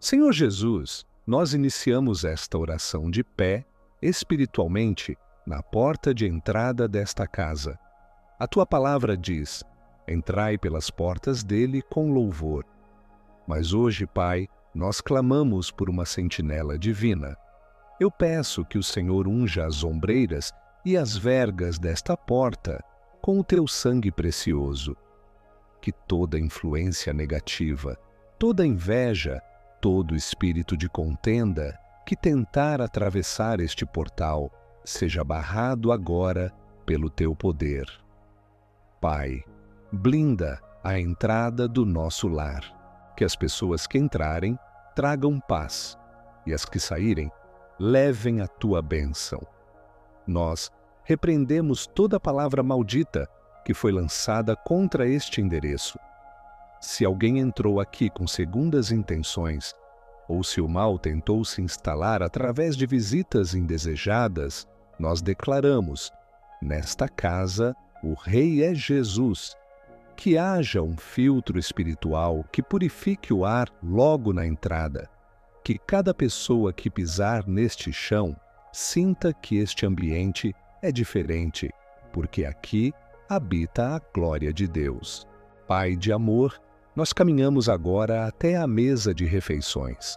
Senhor Jesus, nós iniciamos esta oração de pé, espiritualmente, na porta de entrada desta casa. A tua palavra diz: entrai pelas portas dele com louvor. Mas hoje, Pai, nós clamamos por uma sentinela divina. Eu peço que o Senhor unja as ombreiras e as vergas desta porta com o teu sangue precioso. Que toda influência negativa, toda inveja, todo espírito de contenda que tentar atravessar este portal seja barrado agora pelo teu poder. Pai, blinda a entrada do nosso lar, que as pessoas que entrarem tragam paz e as que saírem levem a tua bênção. Nós repreendemos toda palavra maldita que foi lançada contra este endereço. Se alguém entrou aqui com segundas intenções, ou se o mal tentou se instalar através de visitas indesejadas, nós declaramos: nesta casa o Rei é Jesus. Que haja um filtro espiritual que purifique o ar logo na entrada. Que cada pessoa que pisar neste chão sinta que este ambiente é diferente, porque aqui habita a glória de Deus. Pai de amor, nós caminhamos agora até a mesa de refeições.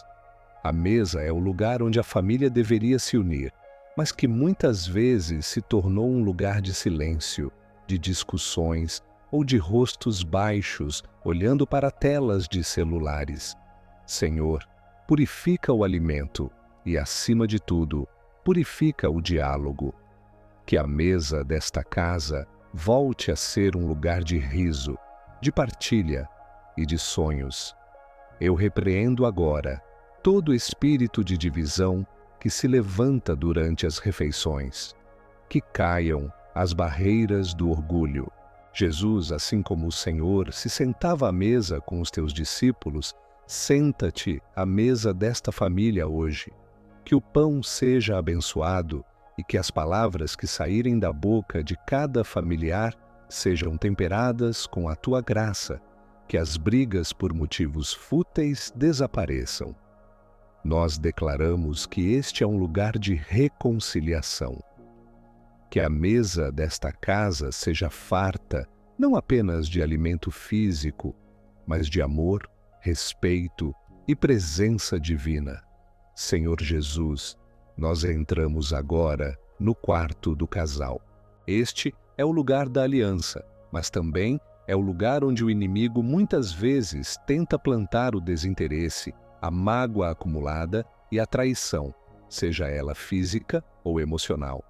A mesa é o lugar onde a família deveria se unir, mas que muitas vezes se tornou um lugar de silêncio, de discussões ou de rostos baixos olhando para telas de celulares. Senhor, purifica o alimento e, acima de tudo, purifica o diálogo. Que a mesa desta casa volte a ser um lugar de riso, de partilha e de sonhos. Eu repreendo agora todo espírito de divisão que se levanta durante as refeições. Que caiam as barreiras do orgulho. Jesus, assim como o Senhor se sentava à mesa com os teus discípulos, senta-te à mesa desta família hoje. Que o pão seja abençoado e que as palavras que saírem da boca de cada familiar sejam temperadas com a tua graça, que as brigas por motivos fúteis desapareçam. Nós declaramos que este é um lugar de reconciliação. Que a mesa desta casa seja farta, não apenas de alimento físico, mas de amor, respeito e presença divina. Senhor Jesus, nós entramos agora no quarto do casal. Este é o lugar da aliança, mas também é o lugar onde o inimigo muitas vezes tenta plantar o desinteresse, a mágoa acumulada e a traição, seja ela física ou emocional.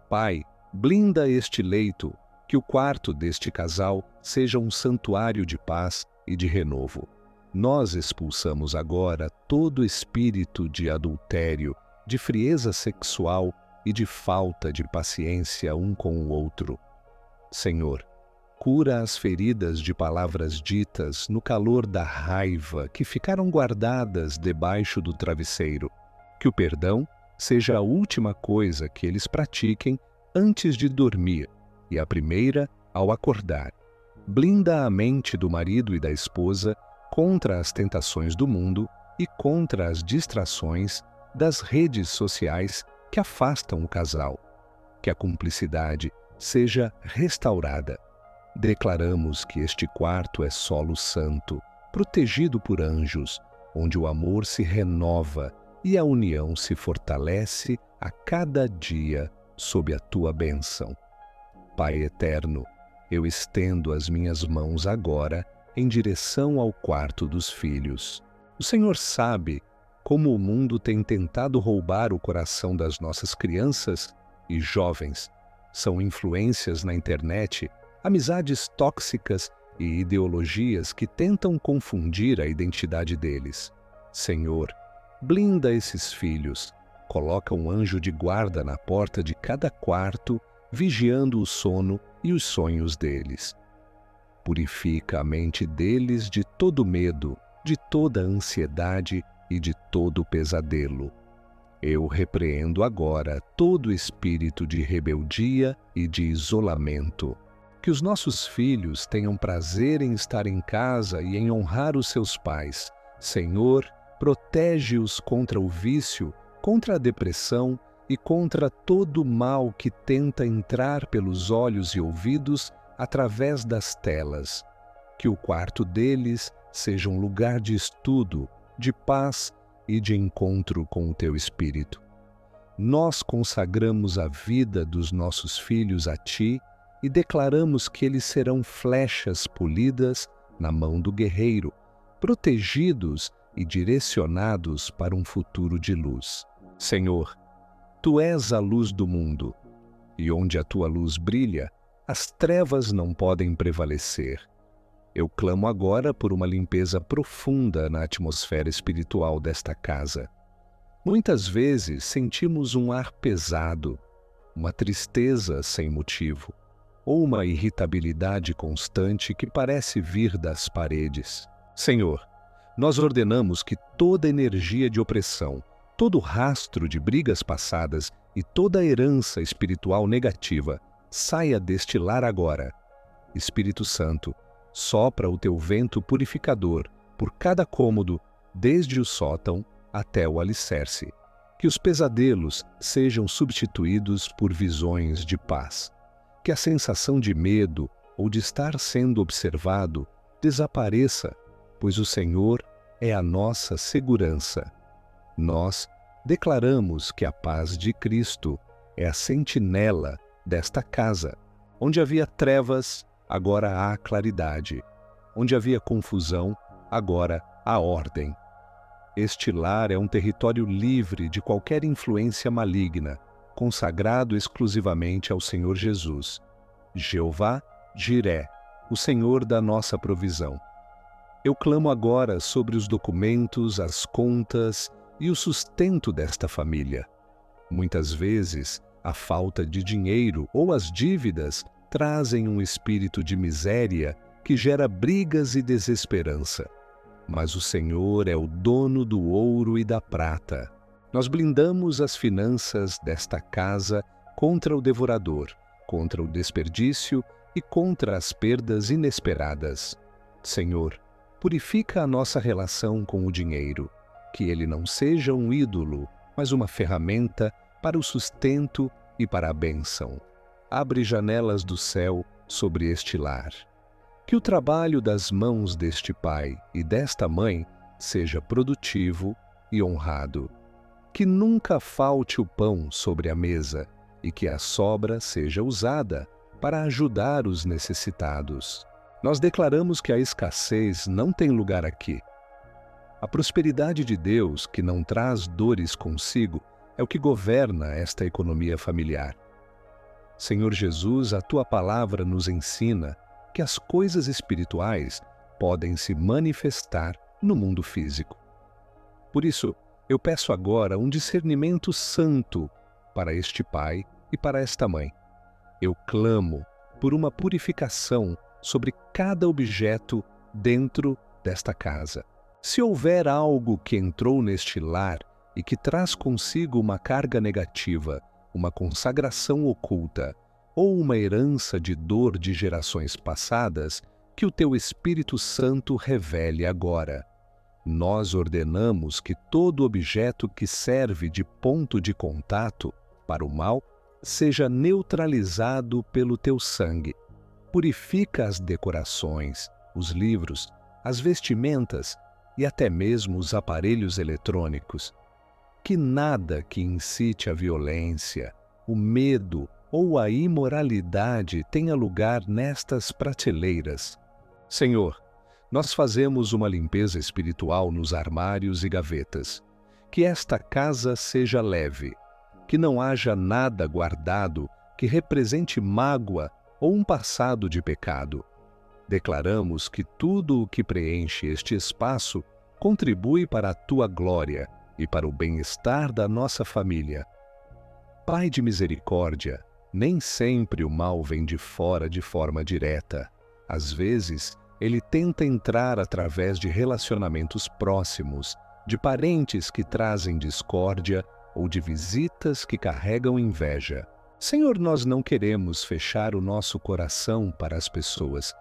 Pai, blinda este leito, que o quarto deste casal seja um santuário de paz e de renovo. Nós expulsamos agora todo espírito de adultério, de frieza sexual e de falta de paciência um com o outro. Senhor, cura as feridas de palavras ditas no calor da raiva que ficaram guardadas debaixo do travesseiro. Que o perdão seja a última coisa que eles pratiquem antes de dormir e a primeira ao acordar. Blinda a mente do marido e da esposa contra as tentações do mundo e contra as distrações das redes sociais que afastam o casal. Que a cumplicidade seja restaurada. Declaramos que este quarto é solo santo, protegido por anjos, onde o amor se renova e a união se fortalece a cada dia sob a tua bênção. Pai eterno, eu estendo as minhas mãos agora em direção ao quarto dos filhos. O Senhor sabe como o mundo tem tentado roubar o coração das nossas crianças e jovens. São influências na internet, amizades tóxicas e ideologias que tentam confundir a identidade deles. Senhor, blinda esses filhos, coloca um anjo de guarda na porta de cada quarto, vigiando o sono e os sonhos deles. Purifica a mente deles de todo medo, de toda ansiedade e de todo pesadelo. Eu repreendo agora todo espírito de rebeldia e de isolamento. Que os nossos filhos tenham prazer em estar em casa e em honrar os seus pais. Senhor, Protege-os contra o vício, contra a depressão e contra todo o mal que tenta entrar pelos olhos e ouvidos através das telas. Que o quarto deles seja um lugar de estudo, de paz e de encontro com o teu Espírito. Nós consagramos a vida dos nossos filhos a ti e declaramos que eles serão flechas polidas na mão do guerreiro, protegidos e direcionados para um futuro de luz. Senhor, tu és a luz do mundo, e onde a tua luz brilha, as trevas não podem prevalecer. Eu clamo agora por uma limpeza profunda na atmosfera espiritual desta casa. Muitas vezes sentimos um ar pesado, uma tristeza sem motivo, ou uma irritabilidade constante que parece vir das paredes. Senhor, nós ordenamos que toda energia de opressão, todo rastro de brigas passadas e toda herança espiritual negativa saia deste lar agora. Espírito Santo, sopra o teu vento purificador por cada cômodo, desde o sótão até o alicerce. Que os pesadelos sejam substituídos por visões de paz. Que a sensação de medo ou de estar sendo observado desapareça, pois o Senhor é a nossa segurança. Nós declaramos que a paz de Cristo é a sentinela desta casa. Onde havia trevas, agora há claridade. Onde havia confusão, agora há ordem. Este lar é um território livre de qualquer influência maligna, consagrado exclusivamente ao Senhor Jesus. Jeová Jiré, o Senhor da nossa provisão. Eu clamo agora sobre os documentos, as contas e o sustento desta família. Muitas vezes, a falta de dinheiro ou as dívidas trazem um espírito de miséria que gera brigas e desesperança. Mas o Senhor é o dono do ouro e da prata. Nós blindamos as finanças desta casa contra o devorador, contra o desperdício e contra as perdas inesperadas. Senhor, purifica a nossa relação com o dinheiro, que ele não seja um ídolo, mas uma ferramenta para o sustento e para a bênção. Abre janelas do céu sobre este lar. Que o trabalho das mãos deste pai e desta mãe seja produtivo e honrado. Que nunca falte o pão sobre a mesa e que a sobra seja usada para ajudar os necessitados. Nós declaramos que a escassez não tem lugar aqui. A prosperidade de Deus, que não traz dores consigo, é o que governa esta economia familiar. Senhor Jesus, a tua palavra nos ensina que as coisas espirituais podem se manifestar no mundo físico. Por isso, eu peço agora um discernimento santo para este pai e para esta mãe. Eu clamo por uma purificação sobre cada objeto dentro desta casa. Se houver algo que entrou neste lar e que traz consigo uma carga negativa, uma consagração oculta, ou uma herança de dor de gerações passadas, que o teu Espírito Santo revele agora. Nós ordenamos que todo objeto que serve de ponto de contato para o mal seja neutralizado pelo teu sangue. Purifica as decorações, os livros, as vestimentas e até mesmo os aparelhos eletrônicos. Que nada que incite a violência, o medo ou a imoralidade tenha lugar nestas prateleiras. Senhor, nós fazemos uma limpeza espiritual nos armários e gavetas. Que esta casa seja leve, que não haja nada guardado que represente mágoa ou um passado de pecado. Declaramos que tudo o que preenche este espaço contribui para a tua glória e para o bem-estar da nossa família. Pai de misericórdia, nem sempre o mal vem de fora de forma direta. Às vezes, ele tenta entrar através de relacionamentos próximos, de parentes que trazem discórdia ou de visitas que carregam inveja. Senhor, nós não queremos fechar o nosso coração para as pessoas,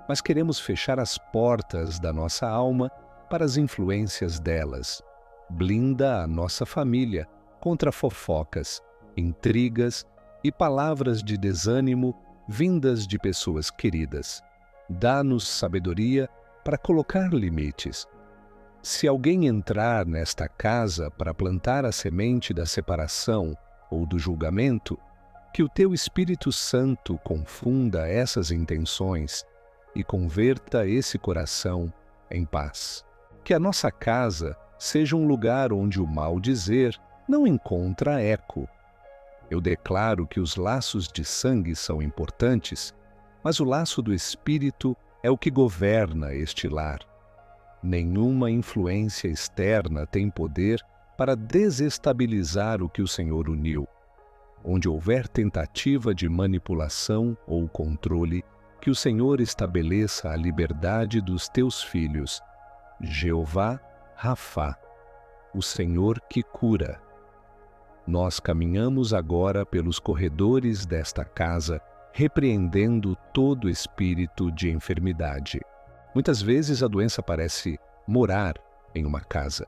mas queremos fechar as portas da nossa alma para as influências delas. Blinda a nossa família contra fofocas, intrigas e palavras de desânimo vindas de pessoas queridas. Dá-nos sabedoria para colocar limites. Se alguém entrar nesta casa para plantar a semente da separação ou do julgamento, que o teu Espírito Santo confunda essas intenções e converta esse coração em paz. Que a nossa casa seja um lugar onde o mal dizer não encontra eco. Eu declaro que os laços de sangue são importantes, mas o laço do Espírito é o que governa este lar. Nenhuma influência externa tem poder para desestabilizar o que o Senhor uniu. Onde houver tentativa de manipulação ou controle, que o Senhor estabeleça a liberdade dos teus filhos. Jeová Rafá, o Senhor que cura. Nós caminhamos agora pelos corredores desta casa, repreendendo todo espírito de enfermidade. Muitas vezes a doença parece morar em uma casa.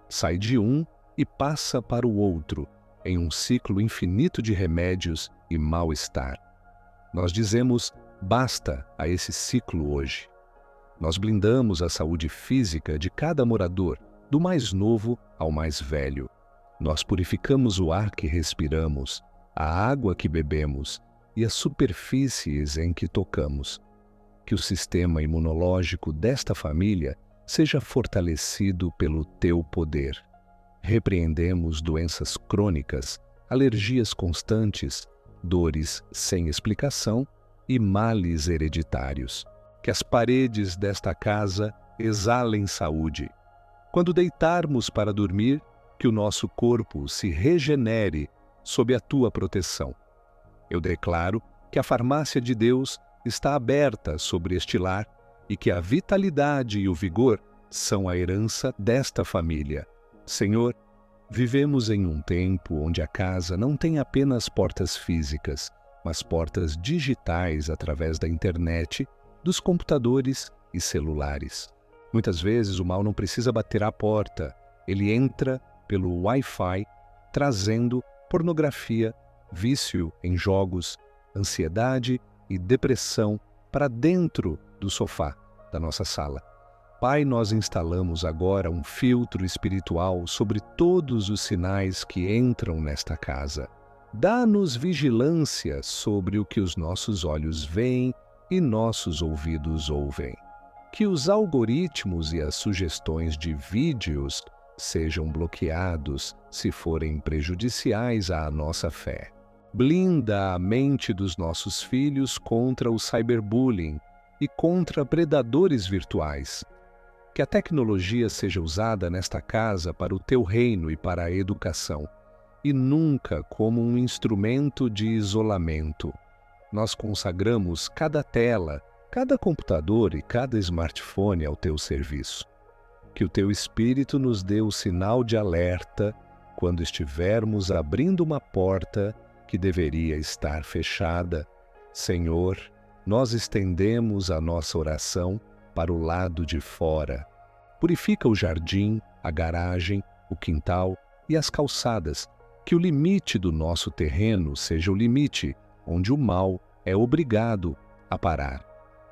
Sai de um e passa para o outro, em um ciclo infinito de remédios e mal-estar. Nós dizemos basta a esse ciclo hoje. Nós blindamos a saúde física de cada morador, do mais novo ao mais velho. Nós purificamos o ar que respiramos, a água que bebemos e as superfícies em que tocamos. Que o sistema imunológico desta família seja fortalecido pelo teu poder. Repreendemos doenças crônicas, alergias constantes, dores sem explicação e males hereditários. Que as paredes desta casa exalem saúde. Quando deitarmos para dormir, que o nosso corpo se regenere sob a tua proteção. Eu declaro que a farmácia de Deus está aberta sobre este lar e que a vitalidade e o vigor são a herança desta família. Senhor, vivemos em um tempo onde a casa não tem apenas portas físicas, mas portas digitais através da internet, dos computadores e celulares. Muitas vezes o mal não precisa bater à porta, ele entra pelo Wi-Fi, trazendo pornografia, vício em jogos, ansiedade e depressão para dentro do sofá da nossa sala. Pai, nós instalamos agora um filtro espiritual sobre todos os sinais que entram nesta casa. Dá-nos vigilância sobre o que os nossos olhos veem e nossos ouvidos ouvem. Que os algoritmos e as sugestões de vídeos sejam bloqueados se forem prejudiciais à nossa fé. Blinda a mente dos nossos filhos contra o cyberbullying e contra predadores virtuais. Que a tecnologia seja usada nesta casa para o teu reino e para a educação, e nunca como um instrumento de isolamento. Nós consagramos cada tela, cada computador e cada smartphone ao teu serviço. Que o teu Espírito nos dê o sinal de alerta quando estivermos abrindo uma porta que deveria estar fechada. Senhor, nós estendemos a nossa oração para o lado de fora. Purifica o jardim, a garagem, o quintal e as calçadas, que o limite do nosso terreno seja o limite onde o mal é obrigado a parar.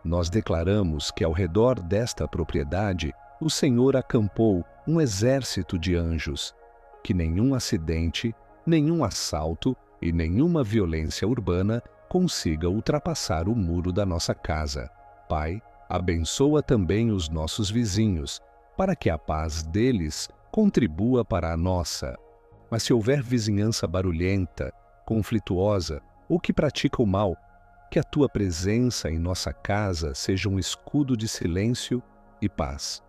Nós declaramos que ao redor desta propriedade o Senhor acampou um exército de anjos, que nenhum acidente, nenhum assalto e nenhuma violência urbana consiga ultrapassar o muro da nossa casa. Pai, abençoa também os nossos vizinhos, para que a paz deles contribua para a nossa. Mas se houver vizinhança barulhenta, conflituosa ou que pratica o mal, que a tua presença em nossa casa seja um escudo de silêncio e paz.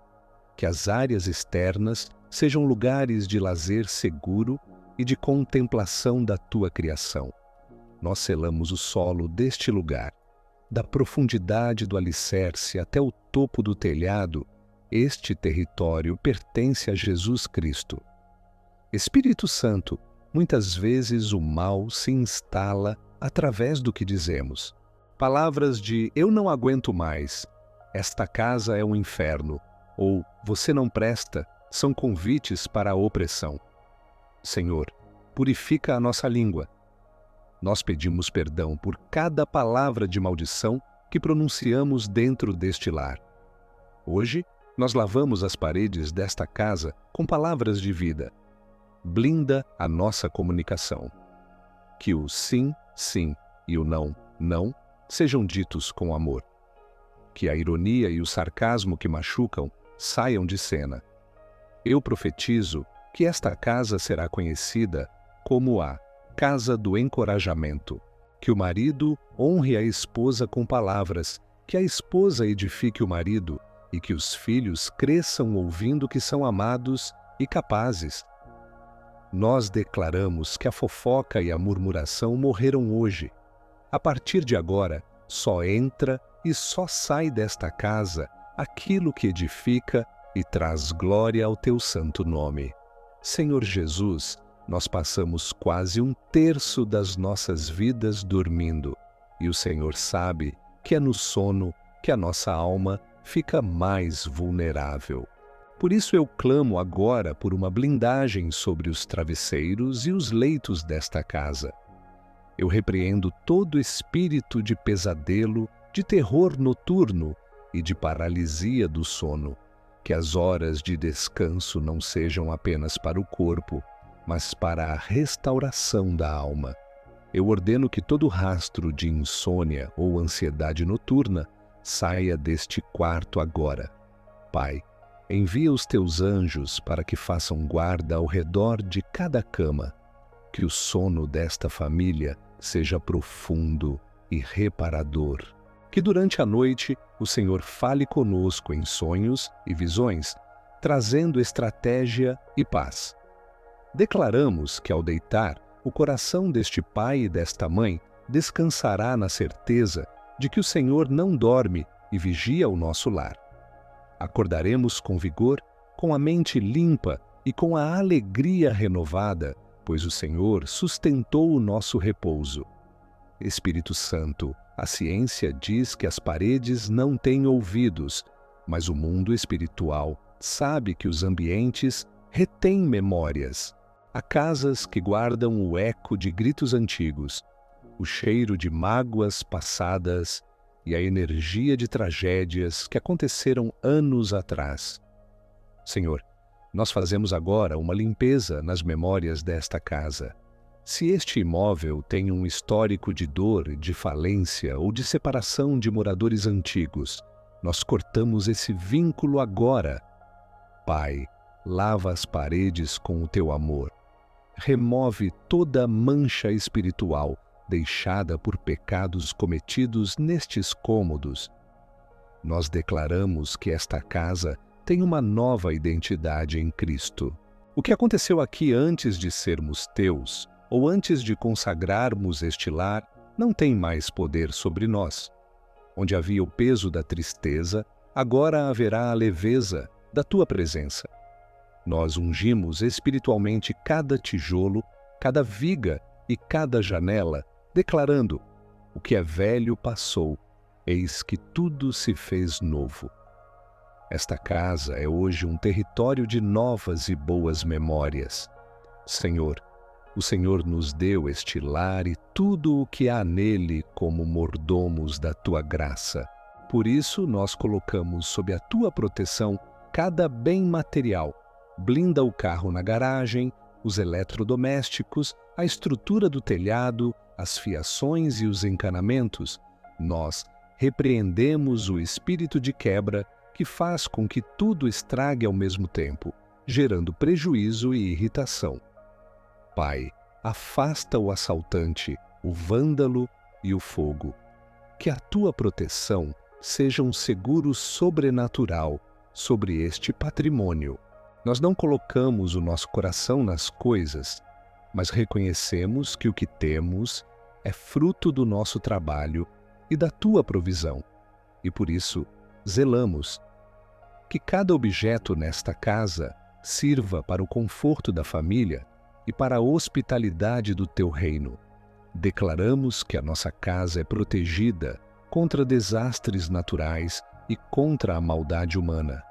Que as áreas externas sejam lugares de lazer seguro e de contemplação da tua criação. Nós selamos o solo deste lugar. Da profundidade do alicerce até o topo do telhado, este território pertence a Jesus Cristo. Espírito Santo, muitas vezes o mal se instala através do que dizemos. Palavras de "eu não aguento mais", "esta casa é um inferno", ou você não presta são convites para a opressão. Senhor, purifica a nossa língua. Nós pedimos perdão por cada palavra de maldição que pronunciamos dentro deste lar. Hoje, nós lavamos as paredes desta casa com palavras de vida. Blinda a nossa comunicação. Que o sim, sim e o não, não sejam ditos com amor. Que a ironia e o sarcasmo que machucam saiam de cena. Eu profetizo que esta casa será conhecida como a Casa do Encorajamento. Que o marido honre a esposa com palavras, que a esposa edifique o marido e que os filhos cresçam ouvindo que são amados e capazes. Nós declaramos que a fofoca e a murmuração morreram hoje. A partir de agora, só entra e só sai desta casa aquilo que edifica e traz glória ao teu santo nome. Senhor Jesus, nós passamos quase 1/3 das nossas vidas dormindo, e o Senhor sabe que é no sono que a nossa alma fica mais vulnerável. Por isso eu clamo agora por uma blindagem sobre os travesseiros e os leitos desta casa. Eu repreendo todo espírito de pesadelo, de terror noturno e de paralisia do sono. Que as horas de descanso não sejam apenas para o corpo, mas para a restauração da alma. Eu ordeno que todo rastro de insônia ou ansiedade noturna saia deste quarto agora. Pai, envia os teus anjos para que façam guarda ao redor de cada cama. Que o sono desta família seja profundo e reparador. Que durante a noite o Senhor fale conosco em sonhos e visões, trazendo estratégia e paz. Declaramos que ao deitar, o coração deste pai e desta mãe descansará na certeza de que o Senhor não dorme e vigia o nosso lar. Acordaremos com vigor, com a mente limpa e com a alegria renovada, pois o Senhor sustentou o nosso repouso. Espírito Santo, a ciência diz que as paredes não têm ouvidos, mas o mundo espiritual sabe que os ambientes retêm memórias. Há casas que guardam o eco de gritos antigos, o cheiro de mágoas passadas e a energia de tragédias que aconteceram anos atrás. Senhor, nós fazemos agora uma limpeza nas memórias desta casa. Se este imóvel tem um histórico de dor, de falência ou de separação de moradores antigos, nós cortamos esse vínculo agora. Pai, lava as paredes com o teu amor. Remove toda mancha espiritual deixada por pecados cometidos nestes cômodos. Nós declaramos que esta casa tem uma nova identidade em Cristo. O que aconteceu aqui antes de sermos teus, ou antes de consagrarmos este lar, não tem mais poder sobre nós. Onde havia o peso da tristeza, agora haverá a leveza da tua presença. Nós ungimos espiritualmente cada tijolo, cada viga e cada janela, declarando: o que é velho passou, eis que tudo se fez novo. Esta casa é hoje um território de novas e boas memórias. Senhor, o Senhor nos deu este lar e tudo o que há nele como mordomos da tua graça. Por isso nós colocamos sob a tua proteção cada bem material. Blinda o carro na garagem, os eletrodomésticos, a estrutura do telhado, as fiações e os encanamentos. Nós repreendemos o espírito de quebra que faz com que tudo estrague ao mesmo tempo, gerando prejuízo e irritação. Pai, afasta o assaltante, o vândalo e o fogo. Que a tua proteção seja um seguro sobrenatural sobre este patrimônio. Nós não colocamos o nosso coração nas coisas, mas reconhecemos que o que temos é fruto do nosso trabalho e da tua provisão. E por isso, zelamos que cada objeto nesta casa sirva para o conforto da família e para a hospitalidade do teu reino. Declaramos que a nossa casa é protegida contra desastres naturais e contra a maldade humana.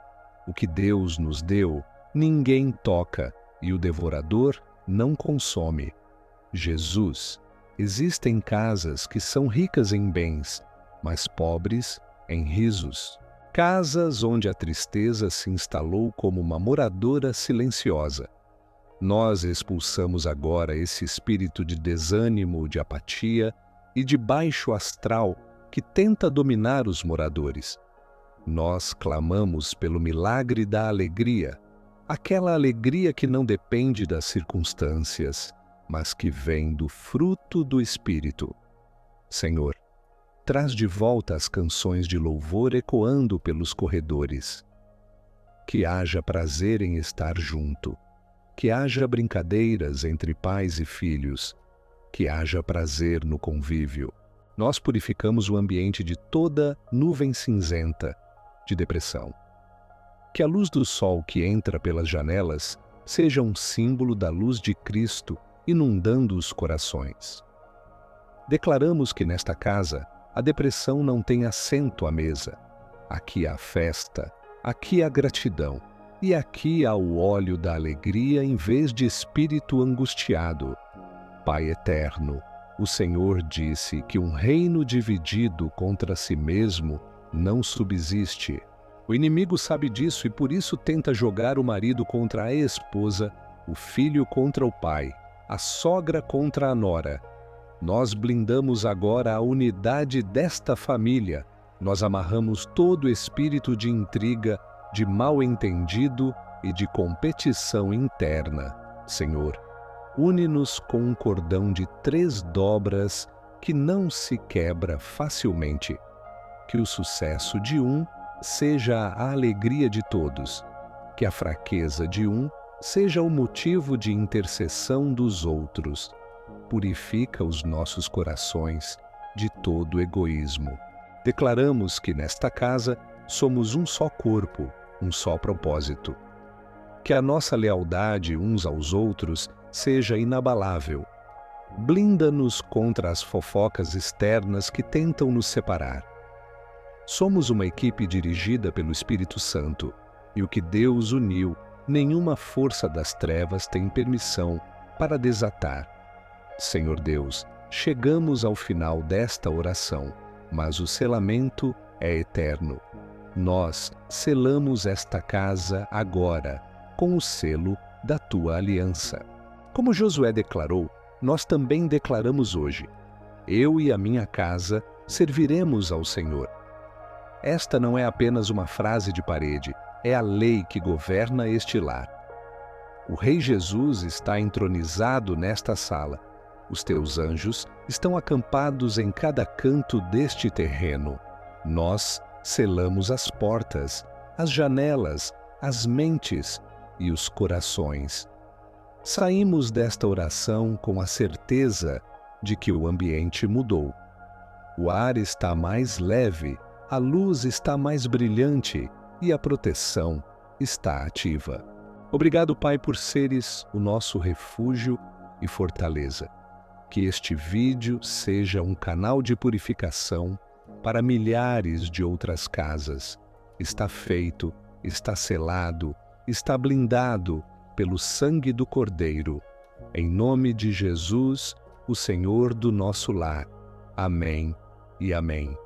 O que Deus nos deu, ninguém toca, e o devorador não consome. Jesus, existem casas que são ricas em bens, mas pobres em risos. Casas onde a tristeza se instalou como uma moradora silenciosa. Nós expulsamos agora esse espírito de desânimo, de apatia e de baixo astral que tenta dominar os moradores. Nós clamamos pelo milagre da alegria, aquela alegria que não depende das circunstâncias, mas que vem do fruto do Espírito. Senhor, traz de volta as canções de louvor ecoando pelos corredores. Que haja prazer em estar junto, que haja brincadeiras entre pais e filhos, que haja prazer no convívio. Nós purificamos o ambiente de toda nuvem cinzenta de depressão. Que a luz do sol que entra pelas janelas seja um símbolo da luz de Cristo inundando os corações. Declaramos que nesta casa a depressão não tem assento à mesa. Aqui há festa, aqui há gratidão, e aqui há o óleo da alegria em vez de espírito angustiado. Pai eterno, o Senhor disse que um reino dividido contra si mesmo não subsiste. O inimigo sabe disso e por isso tenta jogar o marido contra a esposa, o filho contra o pai, a sogra contra a nora. Nós blindamos agora a unidade desta família. Nós amarramos todo espírito de intriga, de mal-entendido e de competição interna. Senhor, une-nos com um cordão de 3 dobras que não se quebra facilmente. Que o sucesso de um seja a alegria de todos, que a fraqueza de um seja o motivo de intercessão dos outros. Purifica os nossos corações de todo egoísmo. Declaramos que nesta casa somos um só corpo, um só propósito. Que a nossa lealdade uns aos outros seja inabalável. Blinda-nos contra as fofocas externas que tentam nos separar. Somos uma equipe dirigida pelo Espírito Santo, e o que Deus uniu, nenhuma força das trevas tem permissão para desatar. Senhor Deus, chegamos ao final desta oração, mas o selamento é eterno. Nós selamos esta casa agora, com o selo da tua aliança. Como Josué declarou, nós também declaramos hoje: eu e a minha casa serviremos ao Senhor. Esta não é apenas uma frase de parede, é a lei que governa este lar. O Rei Jesus está entronizado nesta sala. Os teus anjos estão acampados em cada canto deste terreno. Nós selamos as portas, as janelas, as mentes e os corações. Saímos desta oração com a certeza de que o ambiente mudou. O ar está mais leve, a luz está mais brilhante e a proteção está ativa. Obrigado, Pai, por seres o nosso refúgio e fortaleza. Que este vídeo seja um canal de purificação para milhares de outras casas. Está feito, está selado, está blindado pelo sangue do Cordeiro. Em nome de Jesus, o Senhor do nosso lar. Amém e amém.